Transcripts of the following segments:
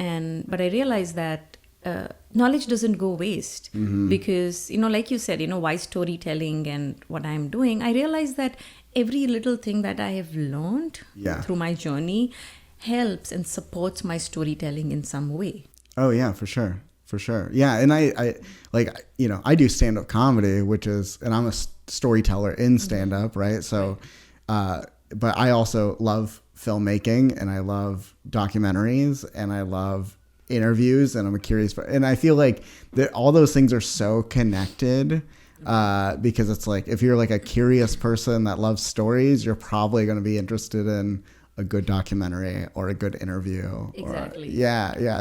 But I realized that knowledge doesn't go waste because, like you said, why storytelling and what I'm doing, I realized that every little thing that I have learned through my journey helps and supports my storytelling in some way. Oh yeah, for sure. For sure. Yeah. And I do stand-up comedy, and I'm a storyteller in stand-up, right? So, but I also love filmmaking, and I love documentaries, and I love interviews, and I'm and I feel like that all those things are so connected, because it's like, if you're like a curious person that loves stories, you're probably going to be interested in a good documentary or a good interview. Exactly.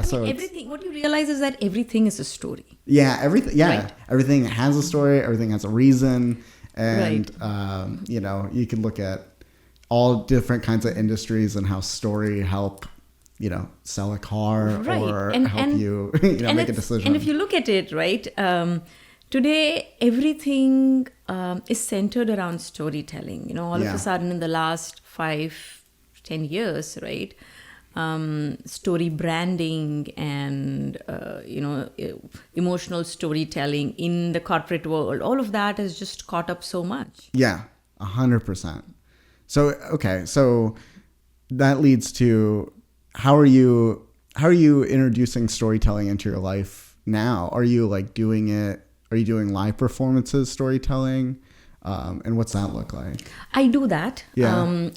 So everything, what you realize is that everything is a story. Yeah. Everything has a story. Everything has a reason. And, you can look at all different kinds of industries and how story help, sell a car or help you, make a decision. And if you look at it, right, today, everything is centered around storytelling. All of a sudden in the last 5-10 years, right? Story branding and, emotional storytelling in the corporate world, all of that has just caught up so much. Yeah, 100%. So, okay. So that leads to, how are you introducing storytelling into your life now? Are you doing live performances, storytelling? And what's that look like? I do that. Yeah.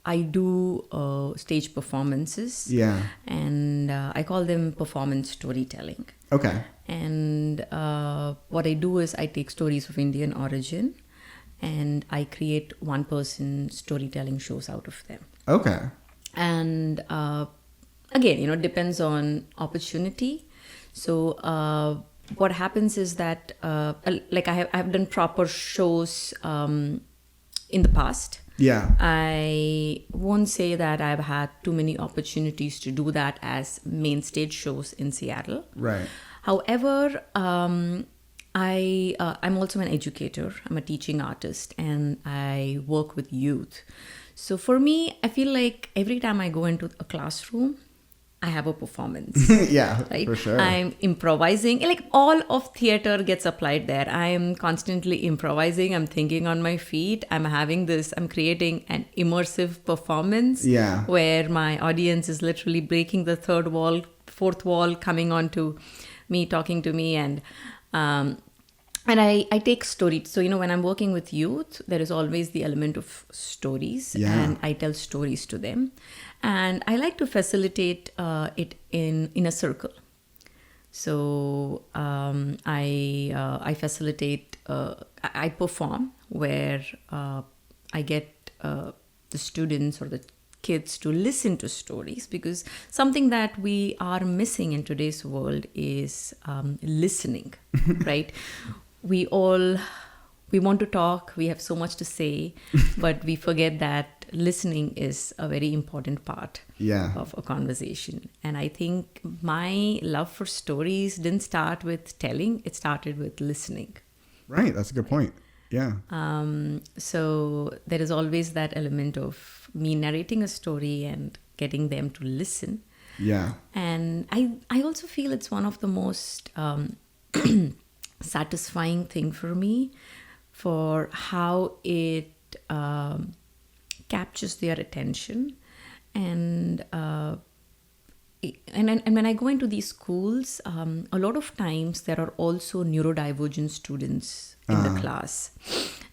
I do stage performances. Yeah. And I call them performance storytelling. Okay. And what I do is I take stories of Indian origin and I create one-person storytelling shows out of them. Okay. And again, it depends on opportunity. So what happens is that I've done proper shows in the past. Yeah. I won't say that I've had too many opportunities to do that as main stage shows in Seattle. Right. However, I'm also an educator. I'm a teaching artist and I work with youth. So for me, I feel like every time I go into a classroom, I have a performance. Yeah, right? For sure. I'm improvising. Like all of theater gets applied there. I'm constantly improvising. I'm thinking on my feet. I'm creating an immersive performance. Yeah. Where my audience is literally breaking the third wall, fourth wall, coming on to me, talking to me. And I take stories. So, when I'm working with youth, there is always the element of stories. Yeah. And I tell stories to them. And I like to facilitate it in a circle. So I facilitate, I perform where I get the students or the kids to listen to stories, because something that we are missing in today's world is listening, right? We want to talk, we have so much to say, but we forget that listening is a very important part of a conversation. And I think my love for stories didn't start with telling, it started with listening. Right, that's a good point. Yeah. So there is always that element of me narrating a story and getting them to listen. Yeah. And I also feel it's one of the most satisfying thing for me, for how it captures their attention. And when I go into these schools, a lot of times there are also neurodivergent students in the class.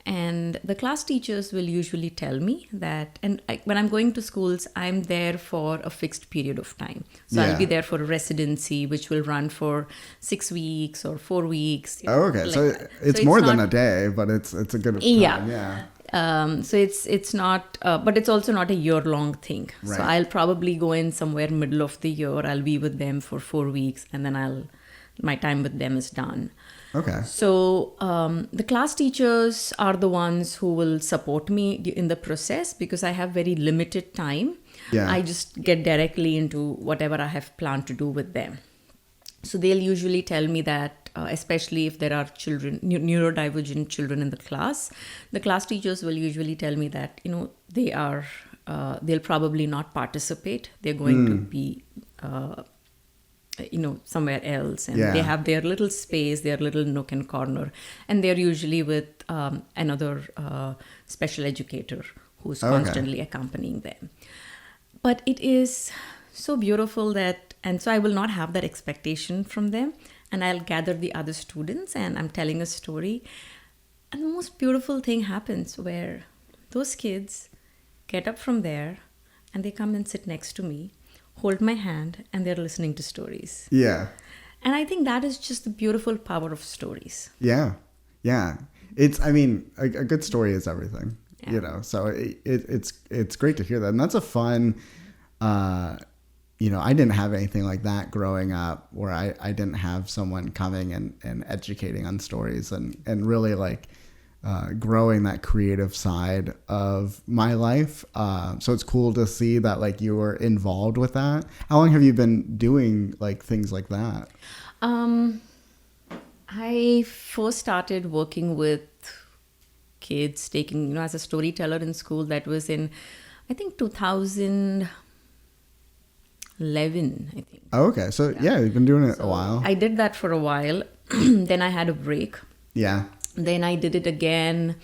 And the class teachers will usually tell me that, when I'm going to schools, I'm there for a fixed period of time. So I'll be there for a residency, which will run for 6 weeks or 4 weeks. Oh, okay. Like so that. It's more than a day, but it's a good time. Yeah. So it's not, but it's also not a year-long thing. Right. So I'll probably go in somewhere middle of the year. I'll be with them for 4 weeks, and then my time with them is done. Okay. So the class teachers are the ones who will support me in the process, because I have very limited time. Yeah. I just get directly into whatever I have planned to do with them. So they'll usually tell me that, especially if there are children, neurodivergent children in the class teachers will usually tell me that, they'll probably not participate. They're going to be somewhere else, and Yeah. they have their little space, their little nook and corner, and they're usually with another special educator who's Okay. constantly accompanying them. But it is so beautiful and so I will not have that expectation from them, and I'll gather the other students and I'm telling a story, and the most beautiful thing happens where those kids get up from there and they come and sit next to me, hold my hand, and they're listening to stories. Yeah. And I think that is just the beautiful power of stories. Yeah. Yeah. A good story is everything, Yeah. so it's great to hear that. And that's a fun, I didn't have anything like that growing up, where I didn't have someone coming and educating on stories and really like growing that creative side of my life. So it's cool to see that like you were involved with that. How long have you been doing like things like that? I first started working with kids, taking, as a storyteller in school. That was in, I think, 2011, I think. Oh, okay. So yeah, you've been doing it a while. I did that for a while. Then I had a break. Yeah. Then I did it again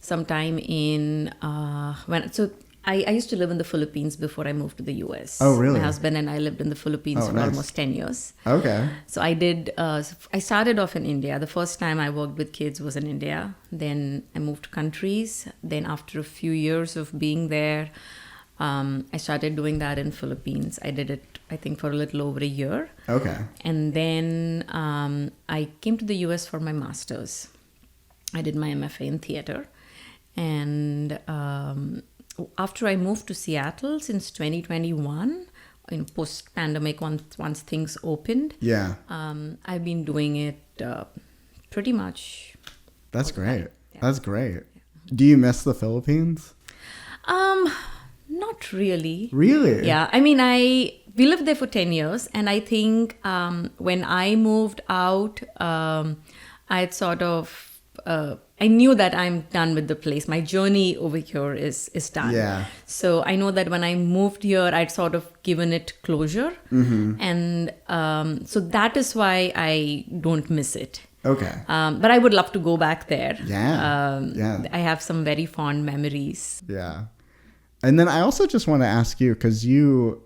sometime in, I used to live in the Philippines before I moved to the US. Oh, really? My husband and I lived in the Philippines for nice. almost 10 years. Okay. So I started off in India. The first time I worked with kids was in India. Then I moved countries. Then after a few years of being there, I started doing that in Philippines. I did it, I think, for a little over a year. Okay. And then I came to the US for my master's. I did my MFA in theater. And after I moved to Seattle since 2021, post-pandemic, once things opened, Yeah. I've been doing it pretty much. That's great. Yeah. That's great. Do you miss the Philippines? Not really. Really? Yeah, I mean, we lived there for 10 years, and I think when I moved out, I'd sort of, I knew that I'm done with the place. My journey over here is done. Yeah. So I know that when I moved here, I'd sort of given it closure. Mm-hmm. And so that is why I don't miss it. Okay. But I would love to go back there. Yeah. I have some very fond memories. Yeah. And then I also just want to ask you, because you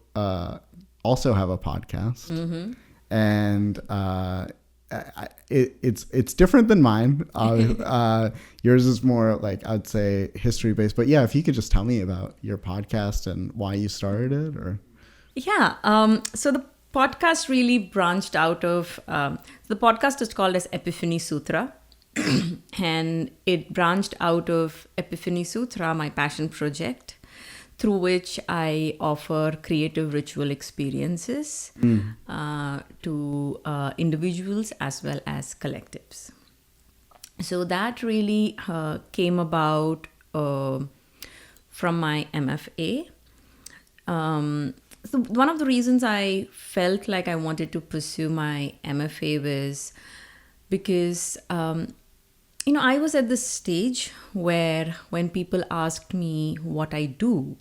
also have a podcast, Mm-hmm. and it's different than mine. Yours is more like, I'd say, history based. But yeah, if you could just tell me about your podcast and why you started it, or. Yeah. So the podcast really branched out of, the podcast is called as Epiphany Sutra. And it branched out of Epiphany Sutra, my passion project, through which I offer creative ritual experiences to individuals as well as collectives. So that really came about from my MFA. So one of the reasons I felt like I wanted to pursue my MFA was because I was at this stage where when people asked me what I do,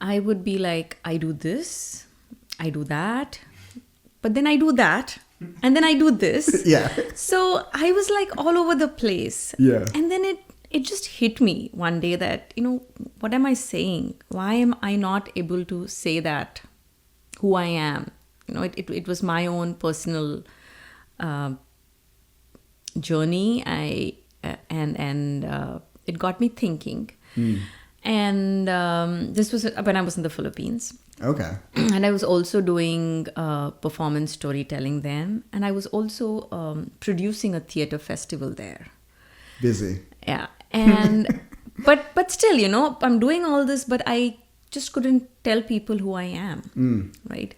I would be like, I do this, I do that, but then I do that, and then I do this. Yeah. So I was like all over the place. Yeah. And then it just hit me one day that, what am I saying? Why am I not able to say that who I am? It was my own personal journey. It got me thinking. And this was when I was in the Philippines. Okay. And I was also doing performance storytelling then. And I was also producing a theater festival there. Busy. Yeah. And but still, I'm doing all this, but I just couldn't tell people who I am. Right.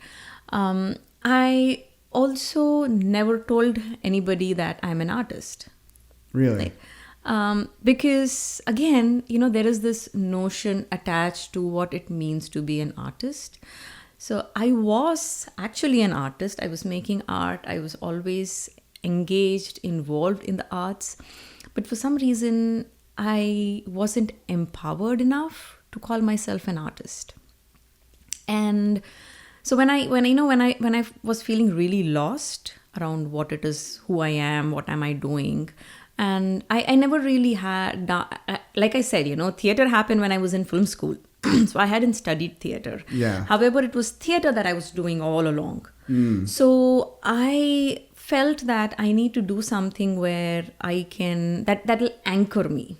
I also never told anybody that I'm an artist. Really? Right? Because again, there is this notion attached to what it means to be an artist. So I was actually an artist. I was making art. I was always engaged, involved in the arts. But for some reason, I wasn't empowered enough to call myself an artist. And So when I was feeling really lost around what it is, who I am, what am I doing, and I never really had, like I said, theater happened when I was in film school. So I hadn't studied theater. Yeah. However, it was theater that I was doing all along. So I felt that I need to do something where that'll anchor me,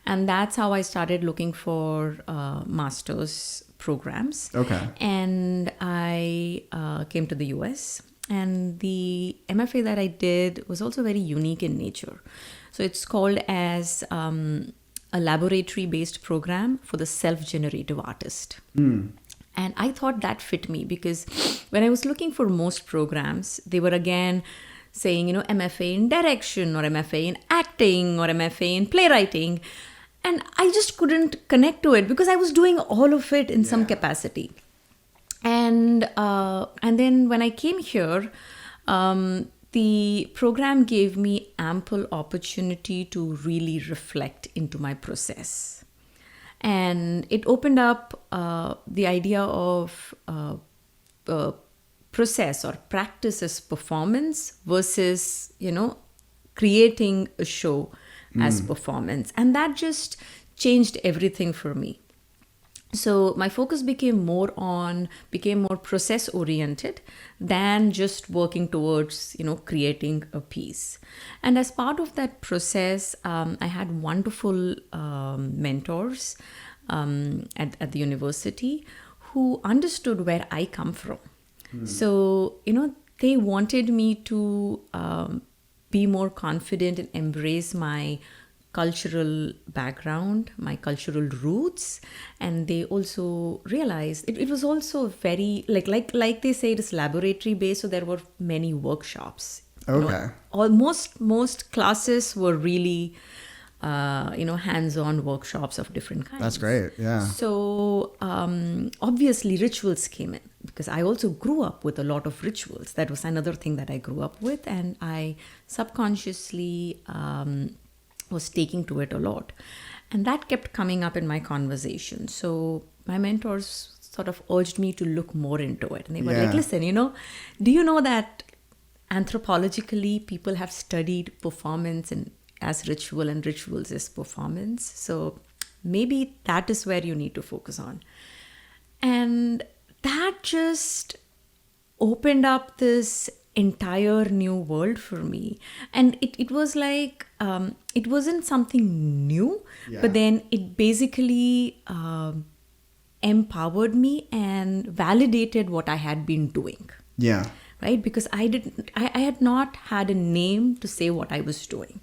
and that's how I started looking for master's programs. Okay. And I came to the US, and the MFA that I did was also very unique in nature. So it's called as a laboratory-based program for the self-generative artist. And I thought that fit me because when I was looking for most programs, they were again saying, MFA in direction or MFA in acting or MFA in playwriting. And I just couldn't connect to it because I was doing all of it in some capacity. And then when I came here, the program gave me ample opportunity to really reflect into my process. And it opened up the idea of process or practice as performance versus, creating a show as performance. And that just changed everything for me. So my focus became more process oriented than just working towards, creating a piece. And as part of that process, I had wonderful mentors at the university who understood where I come from. So, they wanted me to be more confident and embrace my cultural background, my cultural roots, and they also realized it was also very like they say it is laboratory based, so there were many workshops. Okay. Most classes were really hands-on workshops of different kinds. That's great. Yeah. So obviously rituals came in because I also grew up with a lot of rituals. That was another thing that I grew up with, and I subconsciously was taking to it a lot. And that kept coming up in my conversation. So my mentors sort of urged me to look more into it. And they were like, listen, do you know that anthropologically people have studied performance and as ritual and rituals as performance? So maybe that is where you need to focus on. And that just opened up this entire new world for me. And it was like, it wasn't something new, but then it basically empowered me and validated what I had been doing. Yeah. Right? Because I had not had a name to say what I was doing.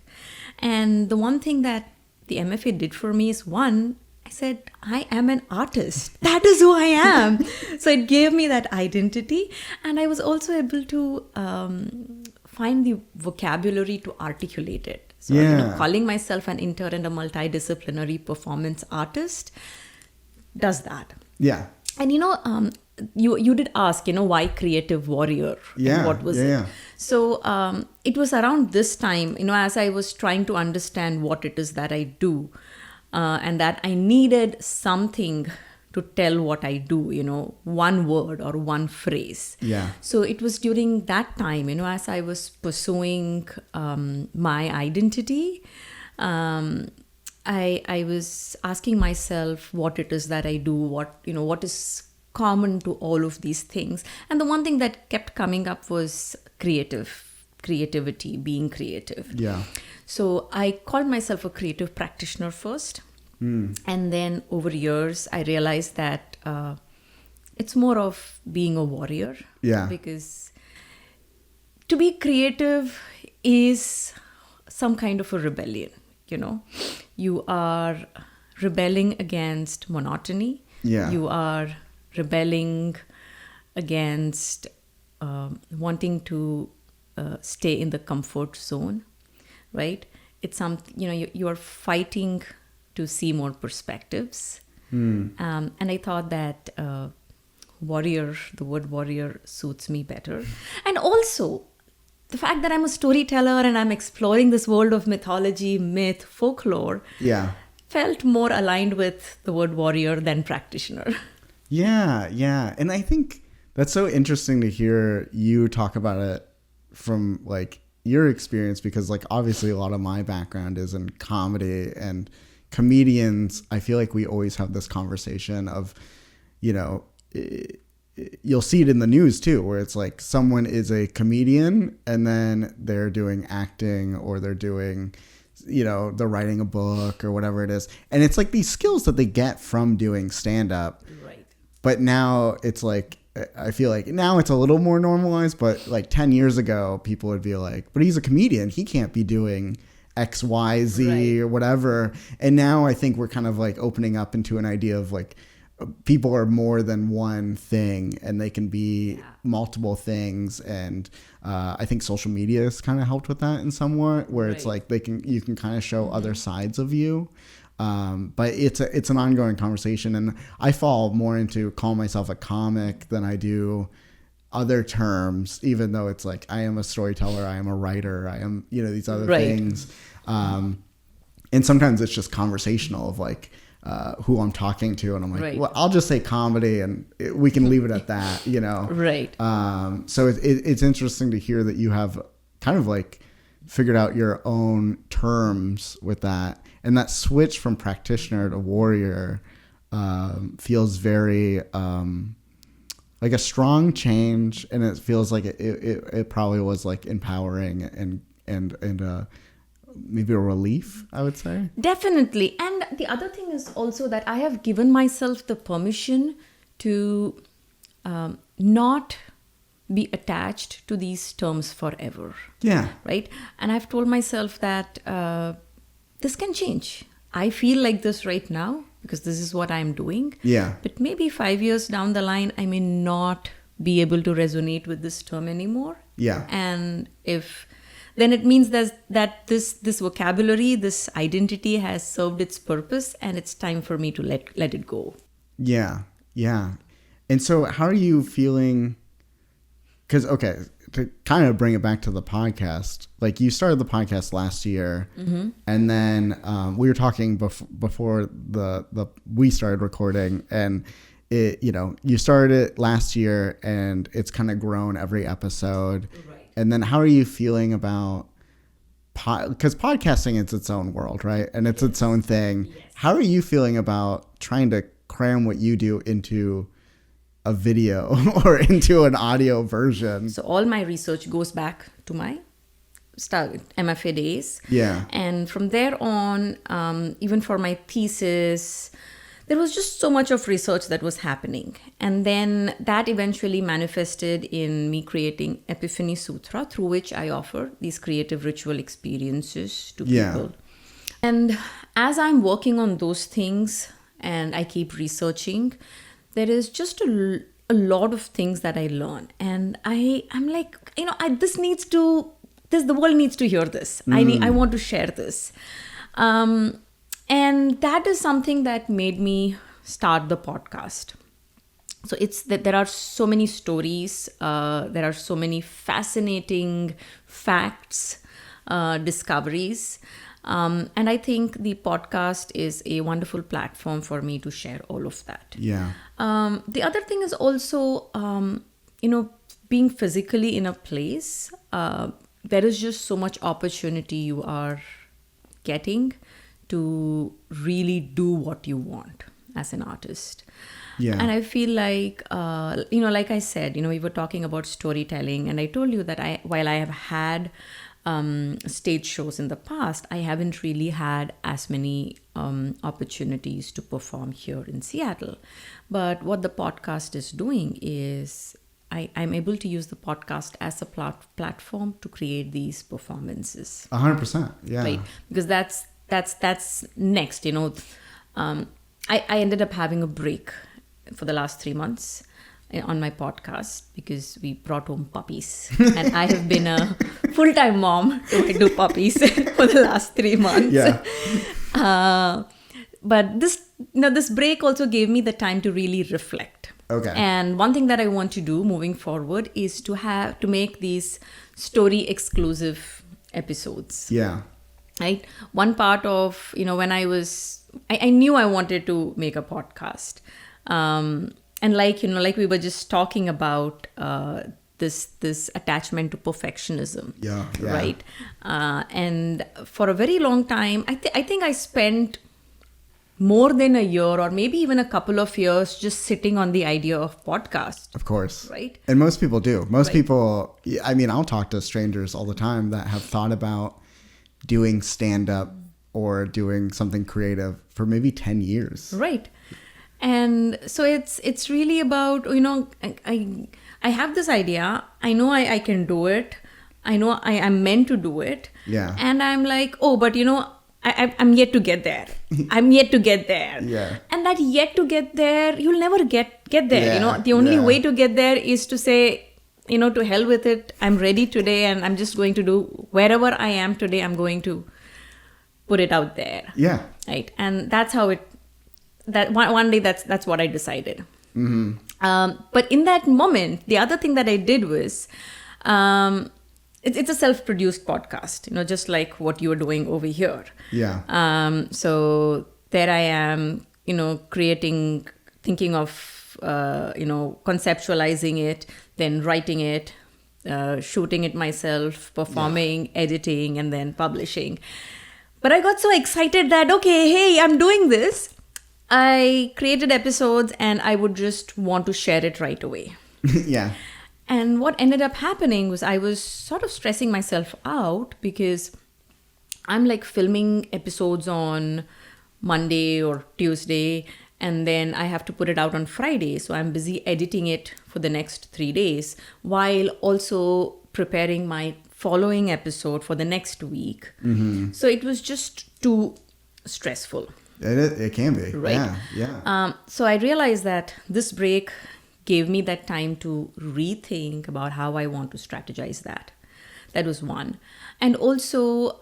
And the one thing that the MFA did for me is, one, I said, I am an artist. That is who I am. So it gave me that identity. And I was also able to find the vocabulary to articulate it. So calling myself an inter and a multidisciplinary performance artist does that. Yeah. And you did ask, why creative warrior? Yeah. What was it? Yeah. So it was around this time, as I was trying to understand what it is that I do, and that I needed something to tell what I do, one word or one phrase. Yeah. So it was during that time, as I was pursuing my identity, I was asking myself what it is that I do, what is common to all of these things. And the one thing that kept coming up was creativity, being creative. Yeah. So I called myself a creative practitioner first. And then over years, I realized that it's more of being a warrior. Yeah. Because to be creative is some kind of a rebellion, You are rebelling against monotony. Yeah. You are rebelling against wanting to stay in the comfort zone, right? It's you are fighting to see more perspectives. And I thought that warrior, the word warrior suits me better. And also the fact that I'm a storyteller and I'm exploring this world of mythology, myth, folklore, felt more aligned with the word warrior than practitioner. Yeah. And I think That's so interesting to hear you talk about it from like your experience, because like obviously a lot of my background is in comedy, and comedians, I feel like we always have this conversation of, you know, you'll see it in the news too, where it's like someone is a comedian and then they're doing acting, or they're doing, you know, they're writing a book or whatever it is. And it's like these skills that they get from doing stand up. Right. But now it's like, I feel like now it's a little more normalized, but like 10 years ago, people would be like, but he's a comedian. He can't be doing X, Y, Z Right. or whatever. And now I think we're kind of like opening up into an idea of like, people are more than one thing, and they can be multiple things. And I think social media has kind of helped with that in somewhat, where it's Right. like you can kind of show other sides of you. But it's an ongoing conversation, and I fall more into call myself a comic than I do other terms, even though it's like I am a storyteller, I am a writer, I am, you know, these other Right. things. And sometimes it's just conversational of like who I'm talking to, and I'm like, Right. well, I'll just say comedy, and we can leave it at that, you know. Right. So it's interesting to hear that you have kind of like figured out your own terms with that, and that switch from practitioner to warrior feels very like a strong change, and it feels like it probably was like empowering and maybe a relief, I would say. Definitely. And the other thing is also that I have given myself the permission to not be attached to these terms forever. Yeah. Right? And I've told myself that this can change. I feel like this right now because this is what I'm doing. Yeah. But maybe 5 years down the line, I may not be able to resonate with this term anymore. Yeah. And if then it means that this vocabulary, this identity has served its purpose, and it's time for me to let it go. Yeah. Yeah. And so how are you feeling? Because, okay, to kind of bring it back to the podcast, like you started the podcast last year, and then we were talking before we started recording, and it, you know, you started it last year, and it's kind of grown every episode. Right. And then how are you feeling about, because podcasting is its own world, right? And it's its own thing. Yes. How are you feeling about trying to cram what you do into a video or into an audio version? So all my research goes back to my MFA days. Yeah. And from there on, even for my thesis, there was just so much of research that was happening. And then that eventually manifested in me creating Epiphany Sutra, through which I offer these creative ritual experiences to people. And as I'm working on those things and I keep researching, there is just a lot of things that I learn. And I'm like, you know, the world needs to hear this. I want to share this. And that is something that made me start the podcast. So it's that there are so many stories, there are so many fascinating facts, discoveries. And I think the podcast is a wonderful platform for me to share all of that. Yeah. The other thing is also, you know, being physically in a place, there is just so much opportunity you are getting to really do what you want as an artist. Yeah. And I feel like, you know, like I said, you know, we were talking about storytelling, and I told you that while I have had stage shows in the past, I haven't really had as many opportunities to perform here in Seattle. But what the podcast is doing is I'm able to use the podcast as a platform to create these performances. 100%. Yeah. Right? Because that's next, you know. I ended up having a break for the last 3 months on my podcast because we brought home puppies. And I have been a full-time mom to my 2 puppies for the last 3 months. Yeah. But this break also gave me the time to really reflect. Okay. And one thing that I want to do moving forward is to make these story exclusive episodes. Yeah. Right. One part of, you know, when I knew I wanted to make a podcast. and like we were just talking about this attachment to perfectionism, Yeah. right? And for a very long time, I think I spent more than a year or maybe even a couple of years just sitting on the idea of podcast. Of course. Right. And most people do. Most Right. people, I mean, I'll talk to strangers all the time that have thought about doing stand-up or doing something creative for maybe 10 years. Right. And so it's really about, I have this idea. I know I can do it. I know I'm meant to do it. Yeah. And I'm like, oh, but I'm yet to get there. I'm yet to get there. Yeah. And that yet to get there, you'll never get there. Yeah, The only yeah. way to get there is to say, to hell with it. I'm ready today, and I'm just going to do wherever I am today. I'm going to put it out there. Yeah. Right. And that's how that one day that's what I decided. Mm-hmm. But in that moment, the other thing that I did was, it's a self-produced podcast, just like what you are doing over here. Yeah. So there I am, creating, thinking of, conceptualizing it, then writing it, shooting it myself, performing, editing, and then publishing. But I got so excited that, okay, hey, I'm doing this. I created episodes and I would just want to share it right away. Yeah. And what ended up happening was I was sort of stressing myself out because I'm like filming episodes on Monday or Tuesday, and then I have to put it out on Friday. So I'm busy editing it for the next 3 days while also preparing my following episode for the next week. Mm-hmm. So it was just too stressful. It can be. Right. Yeah. Yeah. So I realized that this break gave me that time to rethink about how I want to strategize that. That was one. And also,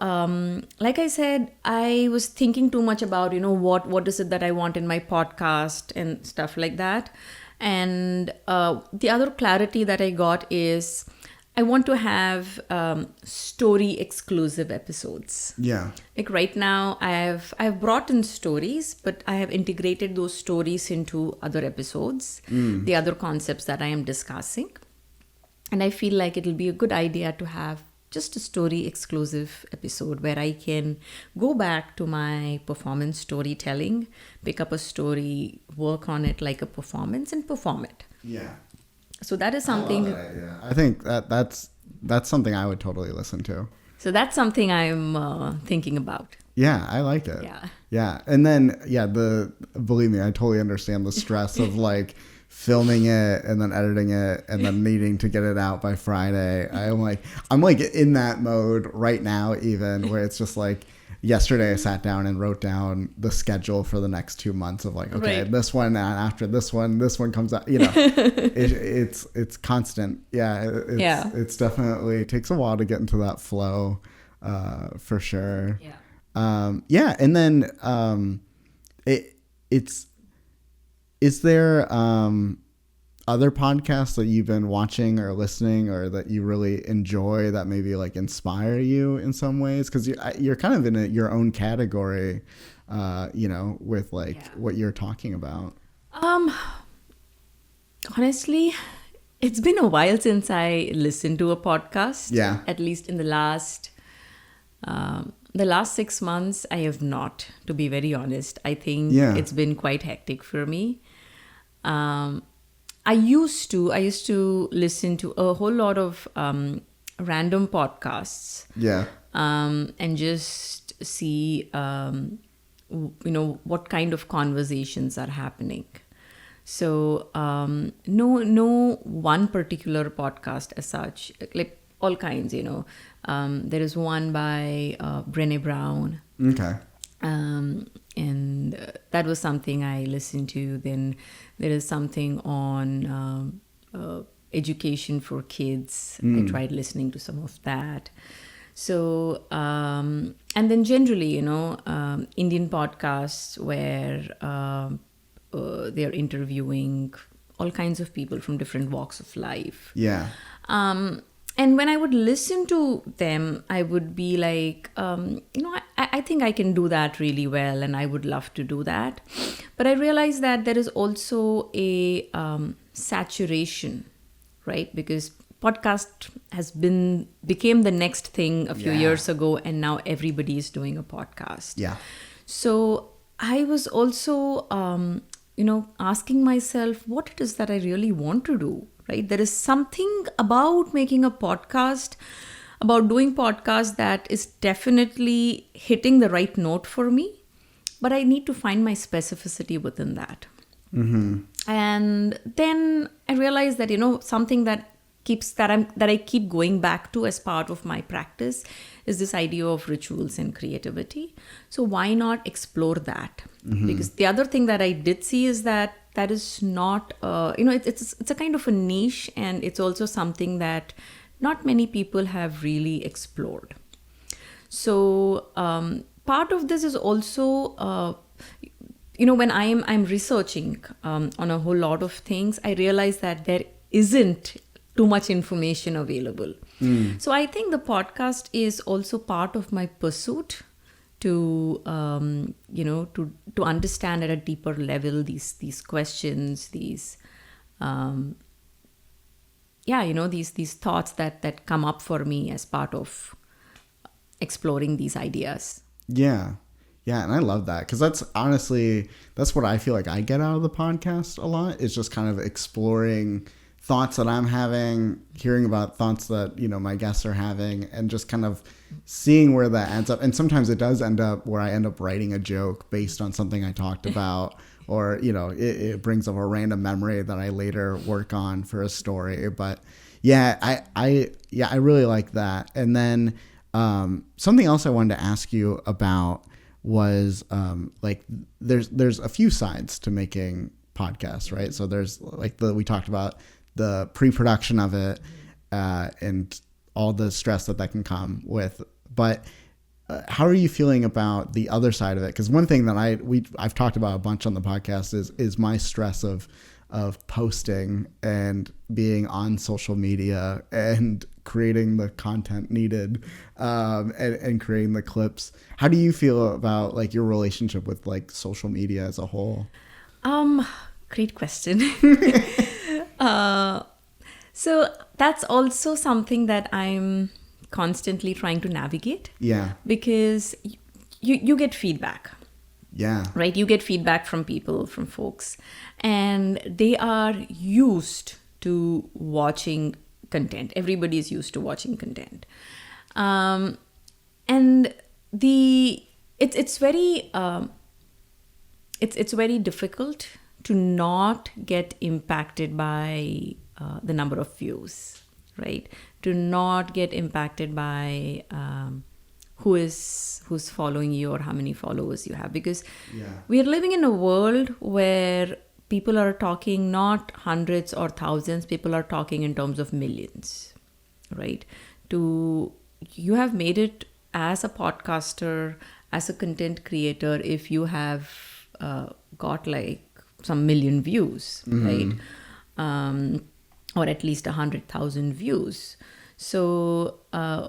like I said, I was thinking too much about, what is it that I want in my podcast and stuff like that. And the other clarity that I got is I want to have story exclusive episodes. Yeah. Like right now, I've brought in stories, but I have integrated those stories into other episodes, the other concepts that I am discussing. And I feel like it'll be a good idea to have just a story exclusive episode where I can go back to my performance storytelling, pick up a story, work on it like a performance and perform it. Yeah. So that is something. Yeah. I think that's something I would totally listen to. So that's something I'm thinking about. Yeah, I like it. Yeah. Yeah. And then, believe me, I totally understand the stress of like filming it and then editing it and then needing to get it out by Friday. I'm like in that mode right now, even where it's just like yesterday I sat down and wrote down the schedule for the next 2 months of like, okay, Right. this one, and after this one comes out, it's constant. Yeah. It's definitely, it takes a while to get into that flow, for sure. Yeah. And then is there other podcasts that you've been watching or listening or that you really enjoy that maybe like inspire you in some ways? Because you're kind of in your own category, with like what you're talking about. Honestly, it's been a while since I listened to a podcast. Yeah. At least in the last 6 months, I have not, to be very honest. I think it's been quite hectic for me. I used to listen to a whole lot of random podcasts. Yeah. And just see, what kind of conversations are happening. So no one particular podcast as such, like all kinds, there is one by Brené Brown. Okay. And that was something I listened to. Then there is something on education for kids. I tried listening to some of that. So, and then generally, Indian podcasts where they're interviewing all kinds of people from different walks of life. Yeah. And when I would listen to them, I would be like, I think I can do that really well and I would love to do that. But I realized that there is also a saturation, right? Because podcast became the next thing a few years ago, and now everybody is doing a podcast. Yeah. So I was also, asking myself what it is that I really want to do, right? There is something about making a podcast, about doing podcasts, that is definitely hitting the right note for me, but I need to find my specificity within that. And then I realized that, something that I keep going back to as part of my practice is this idea of rituals and creativity. So why not explore that? Because the other thing that I did see is that is not, it's a kind of a niche, and it's also something that not many people have really explored. So part of this is also, when I'm researching on a whole lot of things, I realize that there isn't too much information available. So I think the podcast is also part of my pursuit to understand at a deeper level these questions, these these thoughts that come up for me as part of exploring these ideas. Yeah. Yeah, and I love that, because that's what I feel like I get out of the podcast a lot, is just kind of exploring thoughts that I'm having, hearing about thoughts that, my guests are having, and just kind of seeing where that ends up. And sometimes it does end up where I end up writing a joke based on something I talked about, or, it brings up a random memory that I later work on for a story. But yeah, I really like that. And then something else I wanted to ask you about was there's a few sides to making podcasts, right? So there's we talked about the pre-production of it and all the stress that can come with. But how are you feeling about the other side of it? Because one thing that I've talked about a bunch on the podcast is my stress of posting and being on social media and creating the content needed and creating the clips. How do you feel about your relationship with social media as a whole? Great question. So that's also something that I'm constantly trying to navigate. Yeah. Because you get feedback. Yeah. Right? You get feedback from people, from folks, and they are used to watching content. Everybody is used to watching content. And it's very difficult to not get impacted by the number of views, right? To not get impacted by who's following you or how many followers you have, because we are living in a world where people are talking not hundreds or thousands, people are talking in terms of millions, right? You have made it as a podcaster, as a content creator, if you have got some million views, right? Or at least 100,000 views. So, and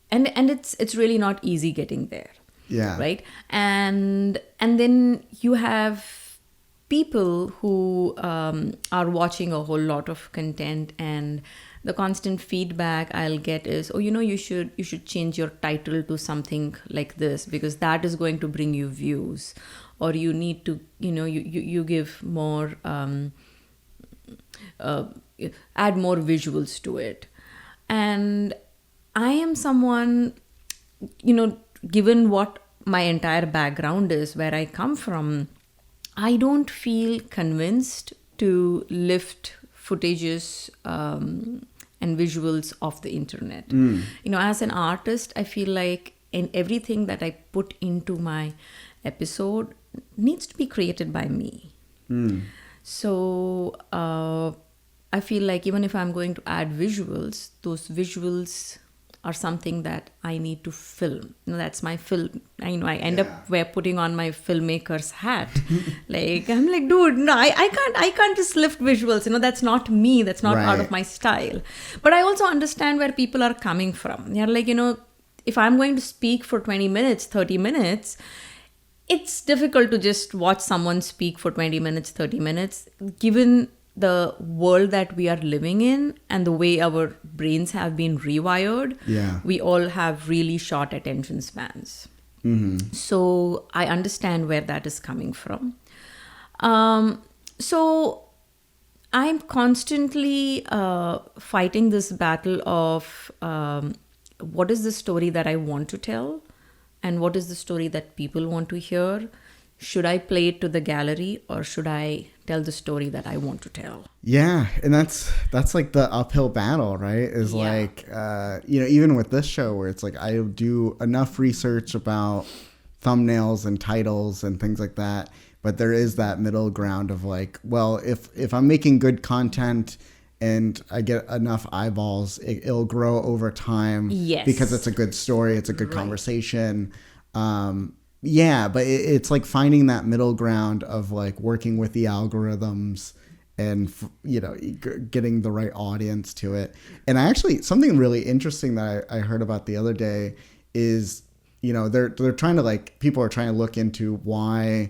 it's really not easy getting there. Yeah. Right. And then you have people who are watching a whole lot of content, and the constant feedback I'll get is, you should change your title to something like this, because that is going to bring you views, or you need to, you give more, add more visuals to it. And I am someone, given what my entire background is, where I come from, I don't feel convinced to lift footages and visuals off the internet. As an artist, I feel like everything that I put into my episode needs to be created by me. So I feel like even if I'm going to add visuals, those visuals are something that I need to film. That's my film. I end up putting on my filmmaker's hat. I'm like, dude, no, I can't just lift visuals. That's not me. That's not part of my style. But I also understand where people are coming from. They're like, if I'm going to speak for 20 minutes, 30 minutes, it's difficult to just watch someone speak for 20 minutes, 30 minutes, given the world that we are living in and the way our brains have been rewired. Yeah. We all have really short attention spans. Mm-hmm. So I understand where that is coming from. So I'm constantly fighting this battle of what is the story that I want to tell and what is the story that people want to hear. Should I play it to the gallery or should I tell the story that I want to tell? Yeah, and that's like the uphill battle, right? Is Yeah. like even with this show where it's like I do enough research about thumbnails and titles and things like that, but there is that middle ground of like, well, if I'm making good content and I get enough eyeballs, it'll grow over time. Yes. Because it's a good story, it's a good Right. conversation. Yeah, but it's like finding that middle ground of like working with the algorithms and getting the right audience to it. And something really interesting that I heard about the other day is they're trying to like, people are trying to look into why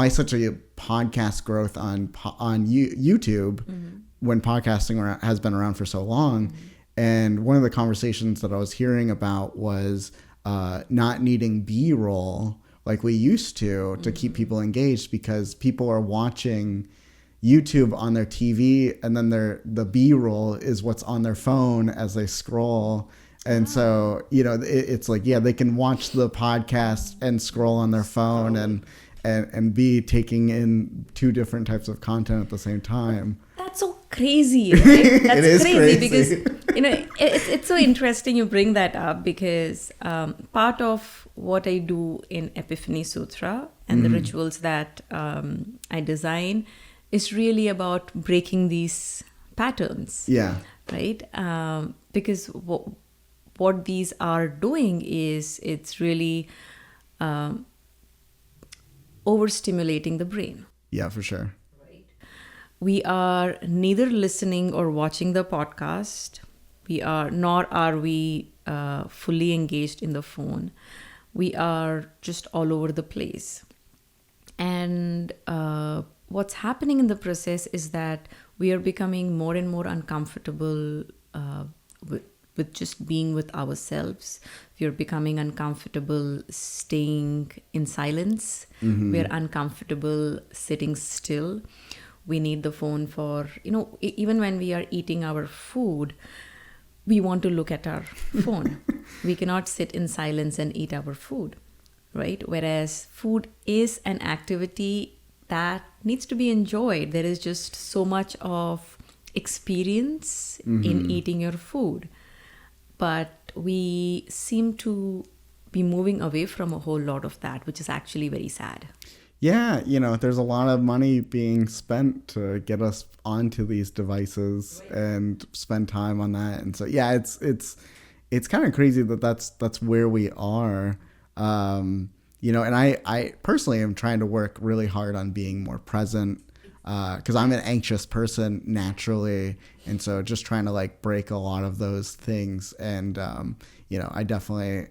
such a podcast growth on YouTube mm-hmm. when podcasting has been around for so long. Mm-hmm. And one of the conversations that I was hearing about was not needing B-roll like we used to keep people engaged, because people are watching YouTube on their TV and then the B-roll is what's on their phone as they scroll. And so, it's like, yeah, they can watch the podcast and scroll on their phone and be taking in two different types of content at the same time. That's so crazy, right? That's It is crazy because it's so interesting you bring that up, because part of what I do in Epiphany Sutra and the rituals that I design is really about breaking these patterns. Yeah. Right? Because what these are doing is it's really overstimulating the brain. Yeah, for sure. We are neither listening or watching the podcast. Nor are we fully engaged in the phone. We are just all over the place. And what's happening in the process is that we are becoming more and more uncomfortable with just being with ourselves. We are becoming uncomfortable staying in silence. Mm-hmm. We are uncomfortable sitting still. We need the phone for, even when we are eating our food, we want to look at our phone. We cannot sit in silence and eat our food, right? Whereas food is an activity that needs to be enjoyed. There is just so much of experience in eating your food. But we seem to be moving away from a whole lot of that, which is actually very sad. Yeah, there's a lot of money being spent to get us onto these devices and spend time on that. And so, yeah, it's kind of crazy that that's where we are. And I personally am trying to work really hard on being more present, because I'm an anxious person naturally. And so just trying to like break a lot of those things. And, I definitely,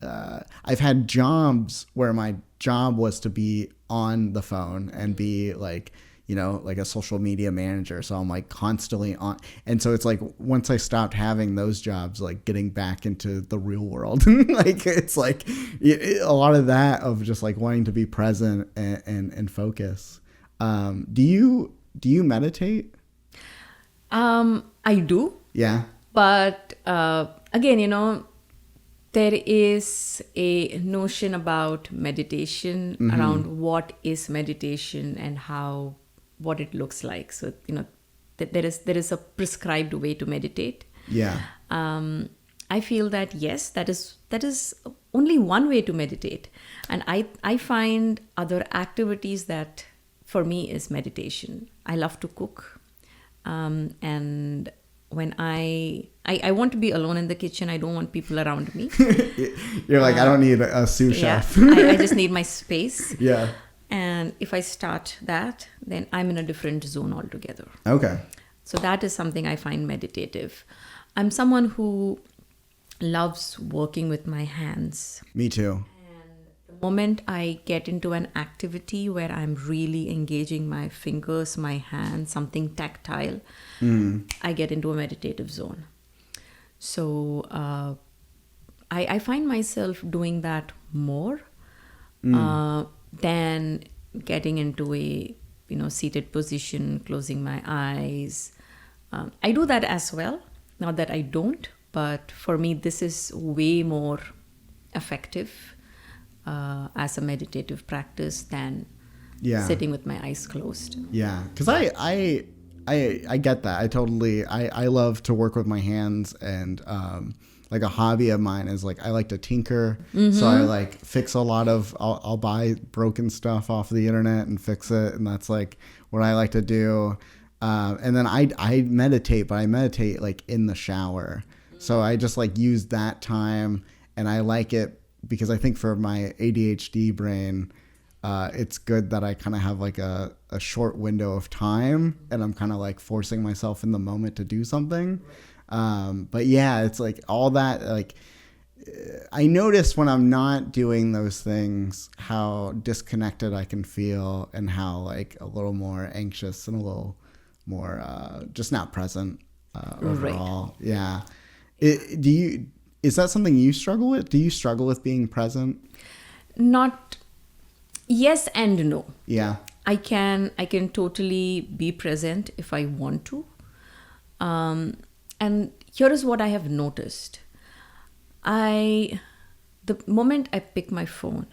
I've had jobs where my job was to be on the phone and be like, like a social media manager. So I'm like constantly on. And so it's like, once I stopped having those jobs, like getting back into the real world, like it's like a lot of that of just like wanting to be present and focus. Do you meditate? I do. Yeah. But again, there is a notion about meditation around what is meditation and what it looks like. So, there is a prescribed way to meditate. Yeah. I feel that, yes, that is only one way to meditate. And I find other activities that for me is meditation. I love to cook. And when I want to be alone in the kitchen. I don't want people around me. You're like, I don't need a sous chef. I just need my space. Yeah. And if I start that, then I'm in a different zone altogether. Okay. So that is something I find meditative. I'm someone who loves working with my hands. Me too. And the moment I get into an activity where I'm really engaging my fingers, my hands, something tactile, I get into a meditative zone. So I find myself doing that more than getting into a seated position, closing my eyes. I do that as well. Not that I don't, but for me, this is way more effective as a meditative practice than sitting with my eyes closed. Yeah, because I get that. I love to work with my hands, and like a hobby of mine is like I like to tinker. So I like fix a lot of I'll buy broken stuff off the internet and fix it, and that's like what I like to do. And then I meditate, but I meditate like in the shower. So I just like use that time, and I like it because I think for my ADHD brain, it's good that I kind of have like a short window of time, and I'm kind of like forcing myself in the moment to do something. But yeah, it's like all that, like I notice when I'm not doing those things, how disconnected I can feel, and how like a little more anxious and a little more just not present overall. Right. Yeah. Is that something you struggle with? Do you struggle with being present? Not. Yes and no. Yeah. I can totally be present if I want to. And here is what I have noticed. The moment I pick my phone,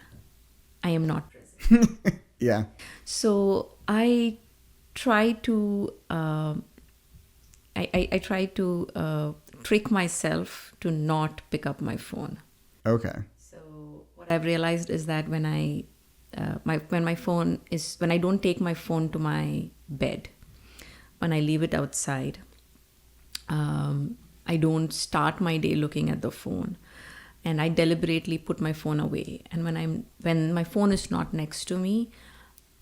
I am not present. Yeah. So I try to I try to trick myself to not pick up my phone. Okay. So what I've realized is that when when I don't take my phone to my bed, when I leave it outside, I don't start my day looking at the phone, and I deliberately put my phone away. And when my phone is not next to me,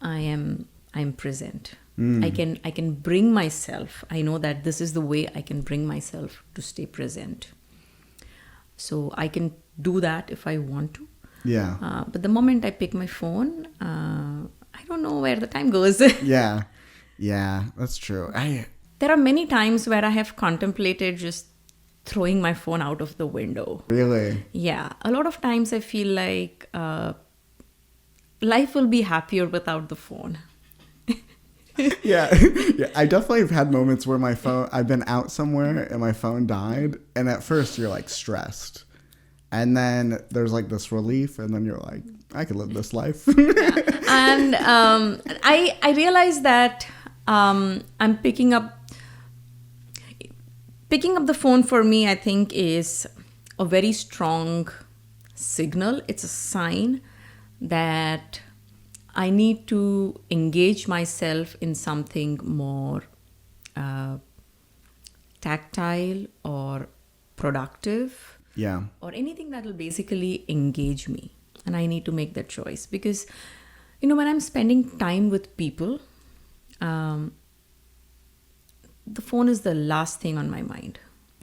I'm present. I can bring myself. I know that this is the way I can bring myself to stay present. So I can do that if I want to. Yeah. But the moment I pick my phone, I don't know where the time goes. Yeah. Yeah, that's true. There are many times where I have contemplated just throwing my phone out of the window. Really? Yeah. A lot of times I feel like life will be happier without the phone. Yeah. Yeah. I definitely have had moments where I've been out somewhere and my phone died. And at first you're like stressed. And then there's like this relief. And then you're like, I could live this life. Yeah. And I realized that I'm picking up the phone for me, I think, is a very strong signal. It's a sign that I need to engage myself in something more tactile or productive. Yeah. Or anything that will basically engage me. And I need to make that choice. Because, when I'm spending time with people, the phone is the last thing on my mind.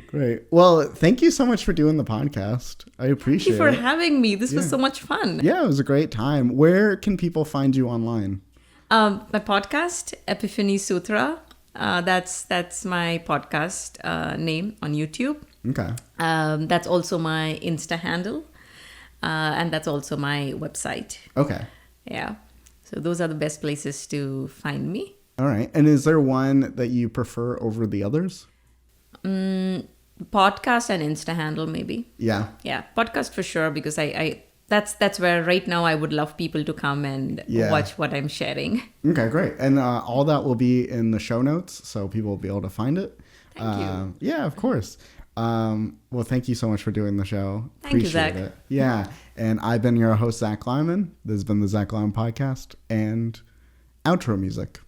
Great. Well, thank you so much for doing the podcast. I appreciate it. Thank you for having me. This was so much fun. Yeah, it was a great time. Where can people find you online? My podcast, Epiphany Sutra. That's my podcast name on YouTube. Okay. That's also my Insta handle. And that's also my website. Okay. Yeah. So those are the best places to find me. All right. And is there one that you prefer over the others? Podcast and Insta handle, maybe. Yeah. Yeah. Podcast for sure, because that's where right now I would love people to come and watch what I'm sharing. Okay, great. And all that will be in the show notes, so people will be able to find it. Thank you. Yeah, of course. Well, thank you so much for doing the show. Thank you, Zack. It. Yeah. And I've been your host, Zack Lyman. This has been the Zack Lyman Podcast and outro music.